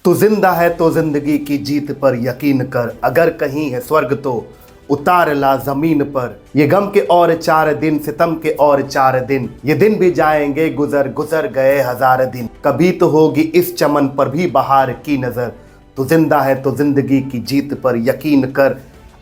तू जिंदा है तो जिंदगी की जीत पर यकीन कर, अगर कहीं है स्वर्ग तो उतार ला जमीन पर। ये गम के और 4 दिन, सितम के और 4 दिन, ये दिन भी जाएंगे गुजर, गुजर गए 1000 दिन। कभी तो होगी इस चमन पर भी बहार की नजर। तू जिंदा है तो जिंदगी की जीत पर यकीन कर,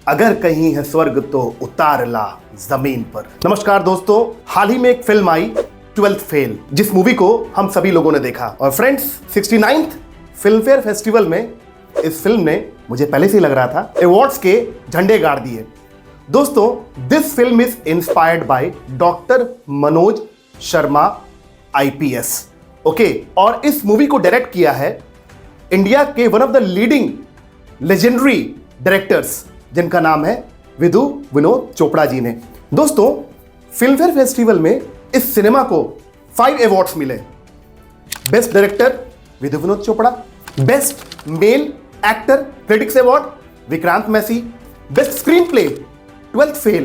अगर कहीं है स्वर्ग तो उतार ला जमीन पर। नमस्कार दोस्तों, हाल ही में एक फिल्म आई 12th फेल, जिस मूवी को हम सभी लोगों ने देखा। और friends, 69th film fair festival में इस फिल्म ने, मुझे पहले से ही लग रहा था, अवार्ड्स के झंडे गाड़ दिए। दोस्तों, this film is inspired by doctor Manoj Sharma IPS। Okay, और इस मूवी को डायरेक्ट किया है इंडिया के one of the leading legendary directors, जिनका नाम है विदु विनोद चोपड़ा जी ने। दोस्तों, फिल्म फेयर फेस्टिवल में इस सिनेमा को 5 अवार्ड्स मिले। Best director Vidhu Vinod Chopra, best male actor critics award Vikrant Massey, best screenplay 12th fail,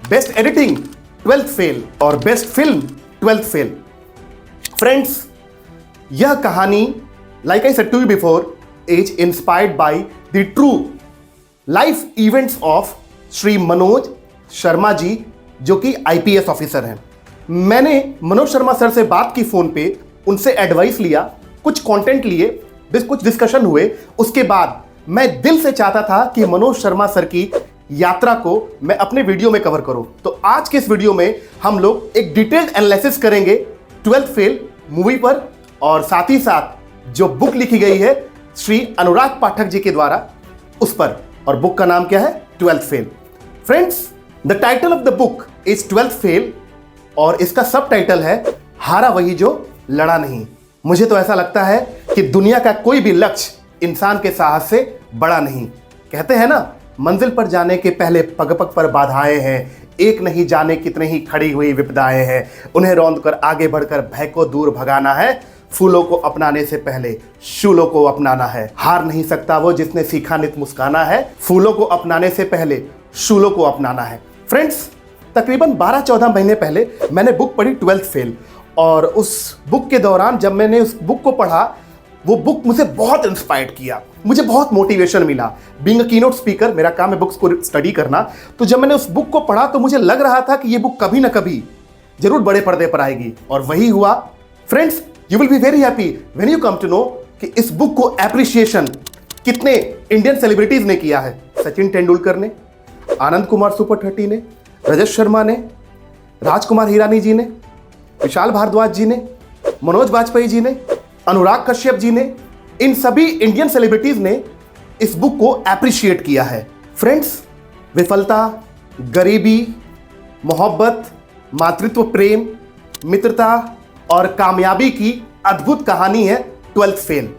best editing 12th fail और best film 12th fail. Friends, यह कहानी, like I said to you before, is inspired by the true life events of Shri Manoj Sharma ji, जो कि IPS officer हैं। मैंने Manoj Sharma sir से बात की फोन पे, उनसे एडवाइस लिया, कुछ कंटेंट लिए, कुछ डिस्कशन हुए। उसके बाद मैं दिल से चाहता था कि मनोज शर्मा सर की यात्रा को मैं अपने वीडियो में कवर करूं। तो आज के इस वीडियो में हम लोग एक डिटेल्ड एनालिसिस करेंगे 12th फेल मूवी पर, और साथ ही साथ जो बुक लिखी गई है श्री अनुराग पाठक जी के द्वारा, उस पर। और बुक का नाम क्या है? 12th fail. Friends, the title of the book is 12th fail और इसका सब टाइटल है हारा वही जो लड़ा नहीं। मुझे तो ऐसा लगता है कि दुनिया का कोई भी लक्ष्य इंसान के साहस से बड़ा नहीं। कहते हैं ना, मंजिल पर जाने के पहले पग पग पर बाधाएं हैं, एक नहीं जाने कितने ही खड़ी हुई विपदाएं हैं, उन्हें रौंद कर आगे बढ़कर भय को दूर भगाना है, फूलों को अपनाने से पहले शूलों को अपनाना है। हार नहीं सकता वो जिसने सीखा नित मुस्काना है, फूलों को अपनाने से पहले शूलों को अपनाना है। फ्रेंड्स, तकरीबन 12-14 महीने पहले मैंने बुक पढ़ी 12th फेल, और उस बुक के दौरान जब मैंने उस बुक को पढ़ा, वो बुक मुझे बहुत इंस्पायर्ड किया, मुझे बहुत मोटिवेशन मिला। बीइंग अ कीनोट स्पीकर, मेरा काम है बुक्स को स्टडी करना, तो जब मैंने उस बुक को पढ़ा तो मुझे लग रहा था कि ये बुक कभी ना कभी जरूर बड़े पर्दे पर आएगी, और वही हुआ। Friends, you will be very happy when you come to know कि इस बुक को एप्रिशिएशन कितने इंडियन सेलिब्रिटीज ने किया है। सचिन तेंदुलकर ने, आनंद कुमार सुपर 30 ने, रजत शर्मा ने, राजकुमार हिरानी जी ने, विशाल भारद्वाज जी ने, मनोज वाजपेयी जी ने, अनुराग कश्यप जी ने, इन सभी इंडियन सेलिब्रिटीज ने इस बुक को एप्रिशिएट किया है। फ्रेंड्स, विफलता, गरीबी, मोहब्बत, मातृत्व प्रेम, मित्रता और कामयाबी की अद्भुत कहानी है 12th फेल।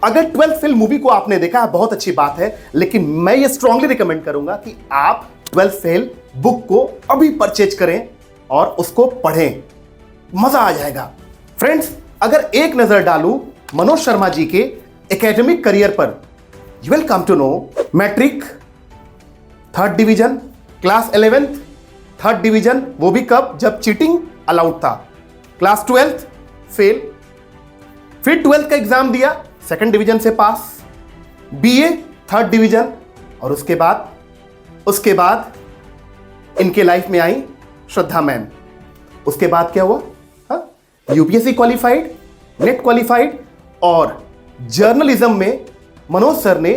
अगर 12th फेल मूवी को आपने देखा है, बहुत अच्छी बात है, लेकिन मैं ये स्ट्रांगली रिकमेंड करूंगा कि आप 12th फेल बुक को अभी परचेज करें और उसको पढ़ें, मजा आ जाएगा। फ्रेंड्स, अगर एक नजर डालूं मनोज शर्मा जी के एकेडमिक करियर पर, you will come to know matric 3rd division, class 11th 3rd division, वो भी कब? जब चीटिंग अलाउड था। क्लास 12th फेल, फिर 12th का एग्जाम दिया, 2nd डिवीजन से पास, BA 3rd डिवीजन, और उसके बाद इनके लाइफ में आई श्रद्धा मैम। उसके बाद क्या हुआ? UPSC क्वालिफाइड, नेट क्वालिफाइड, और जर्नलिज्म में मनोज सर ने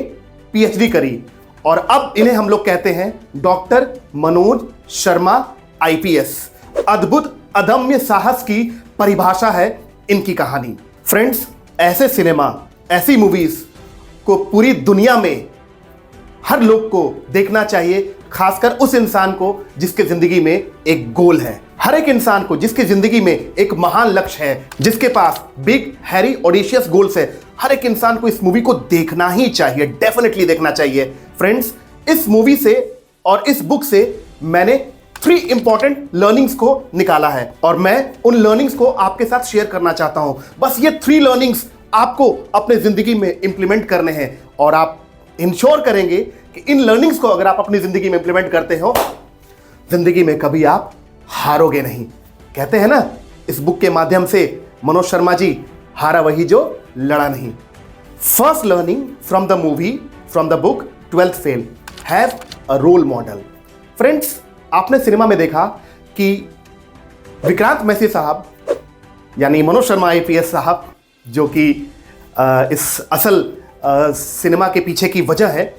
PhD करी, और अब इन्हें हम लोग कहते हैं डॉक्टर मनोज शर्मा IPS। अद्भुत अदम्य साहस की परिभाषा है इनकी कहानी। फ्रेंड्स, ऐसे सिनेमा, ऐसी मूवीज को पूरी दुनिया में हर लोग को देखना चाहिए, खासकर उस इंसान को जिसके जिंदगी में एक गोल है, हर एक इंसान को जिसकी जिंदगी में एक महान लक्ष्य है, जिसके पास बिग हैरी ऑडिशियस गोल्स है। हर एक इंसान को इस मूवी को देखना ही चाहिए, डेफिनेटली देखना चाहिए। फ्रेंड्स, इस मूवी से और इस बुक से मैंने 3 इंपॉर्टेंट लर्निंग्स को निकाला है, और मैं उन लर्निंग्स को आपके साथ शेयर करना चाहता हूं। बस ये 3 लर्निंग्स आपको अपने जिंदगी में इंप्लीमेंट करने हैं, और आप इंश्योर करेंगे कि इन लर्निंग्स को अगर आप अपनी जिंदगी में इंप्लीमेंट करते हो, जिंदगी में कभी आप हारोगे नहीं। कहते हैं ना, इस बुक के माध्यम से मनोज शर्मा जी, हारा वही जो लड़ा नहीं। First learning from the movie, from the book 12th fail, have a role model. Friends, आपने सिनेमा में देखा कि विक्रांत मैसी साहब यानी मनोज शर्मा आईपीएस साहब, जो कि इस असल सिनेमा के पीछे की वजह है,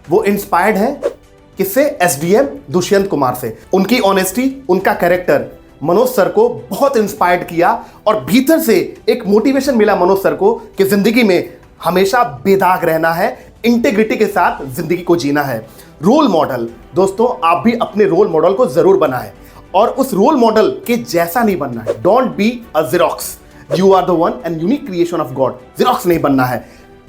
वो इंस्पायर्ड है किससे? एसडीएम दुष्यंत कुमार से। उनकी ऑनेस्टी, उनका कैरेक्टर मनोज सर को बहुत इंस्पायर्ड किया और भीतर से एक मोटिवेशन मिला मनोज सर को कि जिंदगी में हमेशा बेदाग रहना है, इंटेग्रिटी के साथ जिंदगी को जीना है। रोल मॉडल, दोस्तों आप भी अपने रोल मॉडल को जरूर बनाएं और उस रोल मॉडल के जैसा नहीं बनना है। Don't be a xerox, you are the one and unique creation of God. Xerox नहीं बनना है।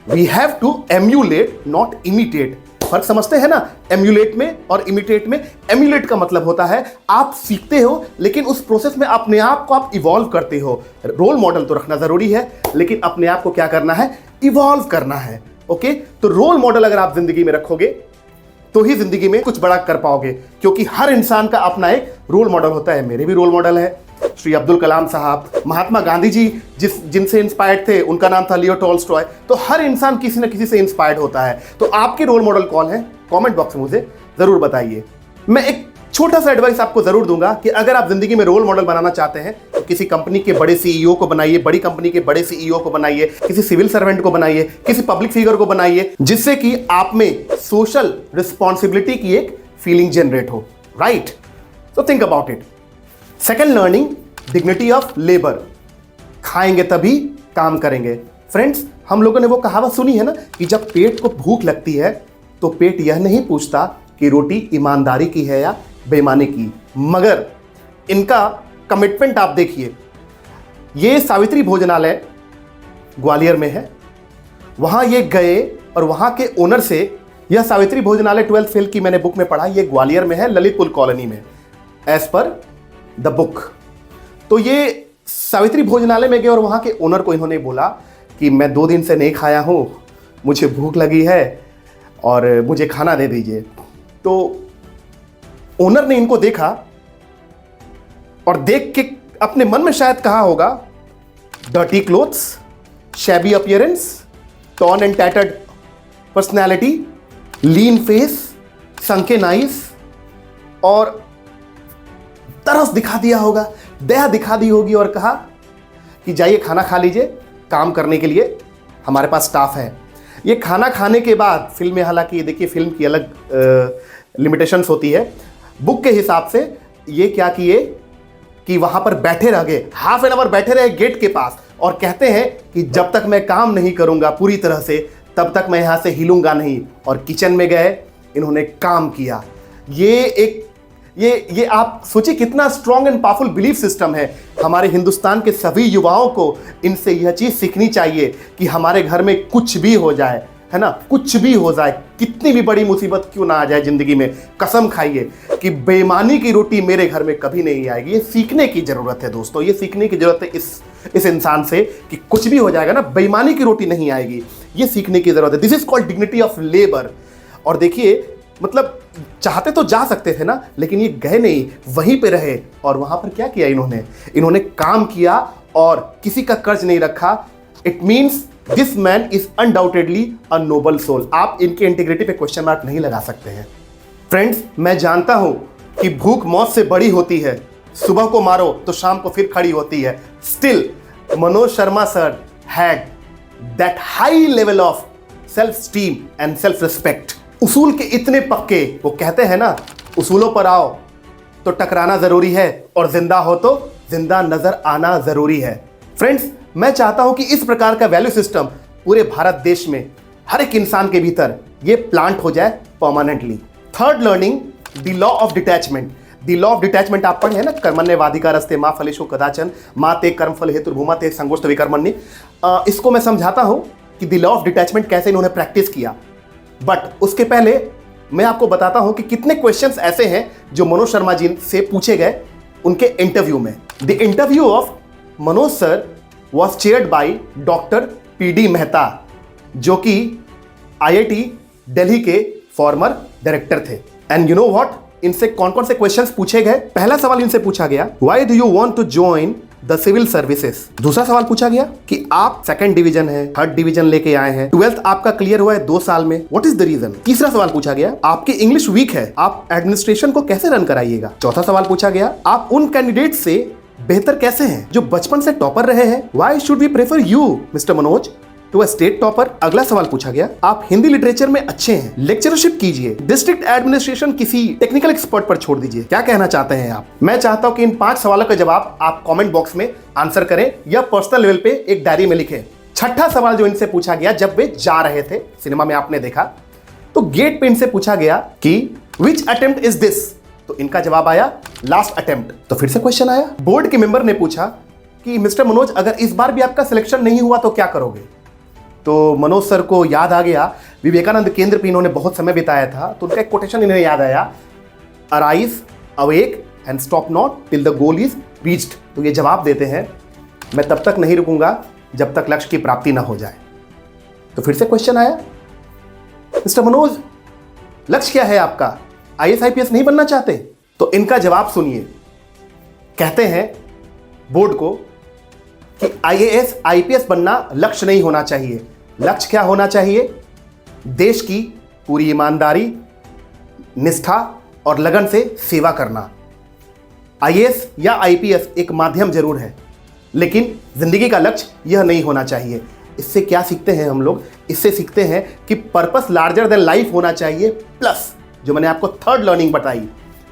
We have to emulate, not imitate. फर्क समझते हैं ना एम्यूलेट में और इमिटेट में? एम्यूलेट का मतलब होता है आप सीखते हो लेकिन उस प्रोसेस में अपने आप को आप इवॉल्व करते हो। रोल मॉडल तो रखना जरूरी है लेकिन अपने आप को क्या करना है? इवॉल्व करना है। ओके, तो रोल मॉडल अगर आप जिंदगी में रखोगे तो ही जिंदगी में कुछ बड़ा कर पाओगे, क्योंकि हर इंसान का अपना एक रोल मॉडल होता है। मेरे भी रोल मॉडल है श्री अब्दुल कलाम साहब, महात्मा गांधी जी जिनसे इंस्पायर्ड थे उनका नाम था लियो टॉल्स्टॉय। तो हर इंसान किसी न किसी से इंस्पायर्ड होता है। तो आपके रोल मॉडल कौन है? कमेंट बॉक्स में मुझे जरूर बताइए। मैं एक छोटा सा एडवाइस आपको जरूर दूंगा कि अगर आप जिंदगी में रोल मॉडल बनाना चाहते हैं तो किसी कंपनी के बड़े सीईओ को बनाइए, बड़ी कंपनी के बड़े सीईओ को बनाइए, किसी सिविल सर्वेंट को बनाइए, किसी पब्लिक फिगर को बनाइए, जिससे कि आप में सोशल रिस्पॉन्सिबिलिटी की एक फीलिंग जनरेट हो। Right? So think about it. Second learning, dignity of labour. खाएंगे तभी काम करेंगे। फ्रेंड्स, हम लोगों ने वो कहावत सुनी है ना कि जब पेट को भूख लगती है तो पेट यह नहीं पूछता कि रोटी ईमानदारी की है या बेईमानी की, मगर इनका कमिटमेंट आप देखिए। ये सावित्री भोजनालय ग्वालियर में है, वहां ये गए और वहां के ओनर से, यह सावित्री भोजनालय 12th फेल की मैंने बुक में पढ़ा, ये ग्वालियर में है, ललितपुर कॉलोनी में, एज पर द बुक। तो ये सावित्री भोजनालय में गए और वहां के ओनर को इन्होंने बोला कि मैं 2 दिन से नहीं खाया हूं, मुझे भूख लगी है और मुझे खाना दे दीजिए। तो ओनर ने इनको देखा और देख के अपने मन में शायद कहा होगा, dirty clothes, shabby appearance, torn and tattered personality, lean face, sunken eyes, और तरस दिखा दिया होगा, दया दिखा दी होगी और कहा कि जाइए खाना खा लीजिए, काम करने के लिए हमारे पास स्टाफ है। ये खाना खाने के बाद फिल्म में, हालांकि देखिए फिल्म की अलग लिमिटेशंस होती है, बुक के हिसाब से ये क्या किए कि वहां पर बैठे रह गए, हाफ एन आवर बैठे रहे गेट के पास, और कहते हैं कि जब तक मैं काम नहीं करूंगा पूरी तरह से तब तक मैं यहां से हिलूंगा नहीं। और किचन में गए, इन्होंने काम किया। ये आप सोचिए कितना strong and powerful belief system है। हमारे हिंदुस्तान के सभी युवाओं को इनसे यह चीज सीखनी चाहिए कि हमारे घर में कुछ भी हो जाए, है ना, कुछ भी हो जाए, कितनी भी बड़ी मुसीबत क्यों ना आ जाए जिंदगी में, कसम खाइए कि बेईमानी की रोटी मेरे घर में कभी नहीं आएगी। ये सीखने की जरूरत है दोस्तों, ये सीखने की जरूरत है इस इंसान से कि कुछ भी हो जाएगा ना, बेईमानी की रोटी नहीं आएगी। ये सीखने की जरूरत है। This is called dignity of labour. और देखिए, मतलब चाहते तो जा सकते थे ना, लेकिन ये गए नहीं, वहीं पे रहे। और वहां पर क्या किया इन्होंने काम किया और किसी का कर्ज नहीं रखा। It means this man is undoubtedly a noble soul. आप इनकी इंटीग्रिटी पे क्वेश्चन मार्क नहीं लगा सकते हैं। फ्रेंड्स, मैं जानता हूं कि भूख मौत से बड़ी होती है, सुबह को मारो तो शाम को फिर खड़ी होती है। Still Manoj Sharma sir had that high level of self esteem and self respect. उसूल के इतने पक्के, वो कहते हैं ना, उसूलों पर आओ तो टकराना जरूरी है और जिंदा हो तो जिंदा नजर आना जरूरी है। फ्रेंड्स, मैं चाहता हूं कि इस प्रकार का वैल्यू सिस्टम पूरे भारत देश में हर एक इंसान के भीतर ये प्लांट हो जाए permanently. Third learning, the law of detachment. The law of detachment आप पढ़े हैं ना, कर्मण्येवाधिकारस्ते मा फलेषु कदाचन मा ते कर्मफल हेतुर्भूमा ते संगोष्ठ विकर्मण्य। इसको मैं समझाता हूं कि द लॉ ऑफ डिटैचमेंट कैसे इन्होंने प्रैक्टिस किया। बट उसके पहले मैं आपको बताता हूं कि कितने क्वेश्चंस ऐसे हैं जो मनोज शर्मा जी से पूछे गए उनके इंटरव्यू में। The interview of Manoj sir was chaired by doctor PD Mehta, जो कि IIT दिल्ली के फॉर्मर डायरेक्टर थे। एंड यू नो व्हाट, इनसे कौन कौन से क्वेश्चंस पूछे गए? पहला सवाल इनसे पूछा गया, why do you want to join the civil services. दूसरा सवाल पूछा गया कि आप सेकंड डिवीजन है, थर्ड डिवीजन लेके आए हैं, 12th आपका क्लियर हुआ है 2 साल में, व्हाट इज द रीजन। तीसरा सवाल पूछा गया आपकी इंग्लिश वीक है, आप एडमिनिस्ट्रेशन को कैसे रन कराइएगा। चौथा सवाल पूछा गया आप उन कैंडिडेट से बेहतर कैसे हैं जो बचपन से टॉपर रहे हैं, why should we prefer you mister Manoj to a state topper. अगला सवाल पूछा गया आप हिंदी लिटरेचर में अच्छे हैं, लेक्चरशिप कीजिए, डिस्ट्रिक्ट एडमिनिस्ट्रेशन किसी टेक्निकल एक्सपर्ट पर छोड़ दीजिए, क्या कहना चाहते हैं आप। मैं चाहता हूं कि इन 5 सवालों का जवाब आप कमेंट बॉक्स में आंसर करें या पर्सनल लेवल पे एक डायरी में लिखें। छठा सवाल जो इनसे पूछा गया जब वे जा रहे थे, सिनेमा में आपने देखा, तो गेट पे इनसे पूछा गया कि विच अटेम्प्ट इज दिस, तो इनका जवाब आया लास्ट अटेम्प्ट। तो फिर से क्वेश्चन आया, बोर्ड के मेंबर ने पूछा कि मिस्टर मनोज अगर इस बार भी आपका सिलेक्शन नहीं हुआ तो क्या करोगे। तो मनोज सर को याद आ गया विवेकानंद केंद्र पे इन्होंने बहुत समय बिताया था, तो उनका एक कोटेशन इन्हें याद आया, arise awake and stop not till the goal is reached. तो ये जवाब देते हैं मैं तब तक नहीं रुकूंगा जब तक लक्ष्य की प्राप्ति ना हो जाए। तो फिर से क्वेश्चन आया मिस्टर मनोज लक्ष्य क्या है आपका, आईएएस आईपीएस नहीं बनना चाहते। तो इनका जवाब सुनिए, कहते हैं बोर्ड को कि आईएएस आईपीएस बनना लक्ष्य नहीं होना चाहिए, लक्ष्य क्या होना चाहिए, देश की पूरी ईमानदारी, निष्ठा और लगन से सेवा करना। आईएएस या आईपीएस एक माध्यम जरूर है, लेकिन जिंदगी का लक्ष्य यह नहीं होना चाहिए। इससे क्या सीखते हैं हम लोग, इससे सीखते हैं कि पर्पस लार्जर देन लाइफ होना चाहिए, प्लस जो मैंने आपको थर्ड लर्निंग बताई,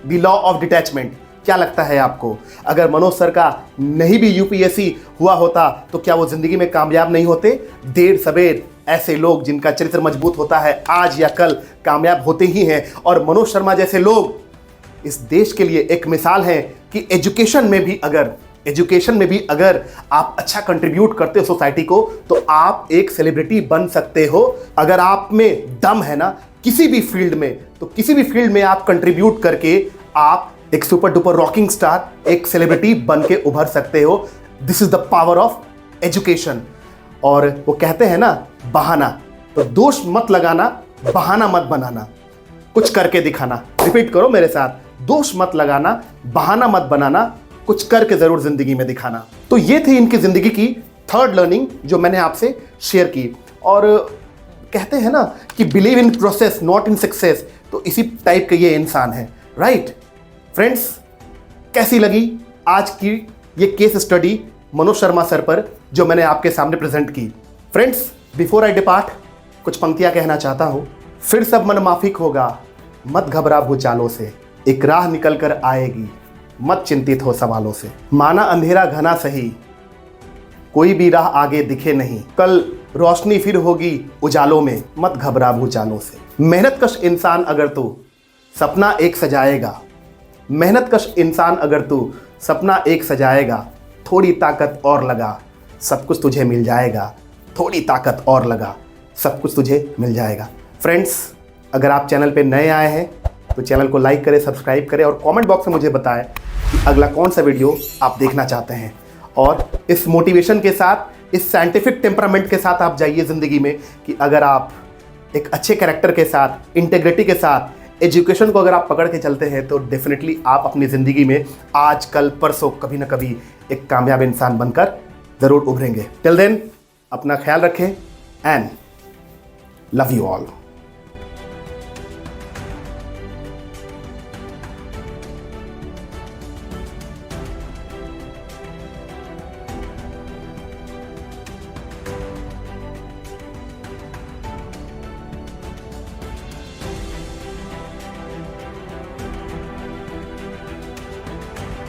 द लॉ ऑफ डिटैचमेंट। क्या लगता है आपको अगर मनोज सर का नहीं भी यूपीएससी हुआ होता तो क्या वो जिंदगी में कामयाब नहीं होते। देर सवेर ऐसे लोग जिनका चरित्र मजबूत होता है आज या कल कामयाब होते ही हैं, और मनोज शर्मा जैसे लोग इस देश के लिए एक मिसाल हैं कि एजुकेशन में भी अगर आप अच्छा कंट्रीब्यूट करते हो सोसाइटी को तो आप एक सेलिब्रिटी बन सकते हो। अगर आप में दम है ना किसी भी फील्ड में, तो किसी भी फील्ड में आप कंट्रीब्यूट करके आप एक सुपर डुपर रॉकिंग स्टार, एक सेलिब्रिटी बन के उभर सकते हो। This is the power of education. और वो कहते हैं ना बहाना, तो दोष मत लगाना, बहाना मत बनाना, कुछ करके दिखाना। रिपीट करो मेरे साथ, दोष मत लगाना, बहाना मत बनाना, कुछ करके जरूर जिंदगी में दिखाना। तो ये थी इनकी जिंदगी की थर्ड लर्निंग जो मैंने आपसे शेयर की। और कहते हैं ना कि believe in process not in success, तो इसी टाइप के ये इंसान है, राइट। फ्रेंड्स, कैसी लगी आज की ये case study Manoj Sharma sir पर जो मैंने आपके सामने प्रेजेंट की। फ्रेंड्स, बिफोर आई डिपार्ट कुछ पंक्तियां कहना चाहता हूं। फिर सब मन माफिक होगा, मत घबरा भूचालों से, एक राह निकल कर आएगी, मत चिंतित हो सवालों से। माना अंधेरा घना सही, कोई भी राह आगे दिखे नहीं, कल रोशनी फिर होगी उजालों में, मत घबरा भूचालों से। मेहनतकश इंसान अगर तू सपना एक सजाएगा, मेहनतकश इंसान अगर तू सपना एक सजाएगा, थोड़ी ताकत और लगा, सब कुछ तुझे मिल जाएगा, थोड़ी ताकत और लगा, सब कुछ तुझे मिल जाएगा। फ्रेंड्स, अगर आप चैनल पे नए आए हैं तो चैनल को लाइक करें, सब्सक्राइब करें और कमेंट बॉक्स में मुझे बताएं कि अगला कौन सा वीडियो आप देखना चाहते हैं। और इस मोटिवेशन के साथ, इस साइंटिफिक टेम्परामेंट के साथ आप जाइए ज़िंदगी में कि अगर आप एक अच्छे कैरेक्टर के साथ, इंटेग्रिटी के साथ, एजुकेशन को अगर आप पकड़ के चलते हैं तो डेफिनेटली आप अपनी ज़िंदगी में आज कल परसों कभी ना कभी एक कामयाब इंसान बनकर ज़रूर उभरेंगे। टिल देन अपना ख्याल रखें एंड लव यू ऑल।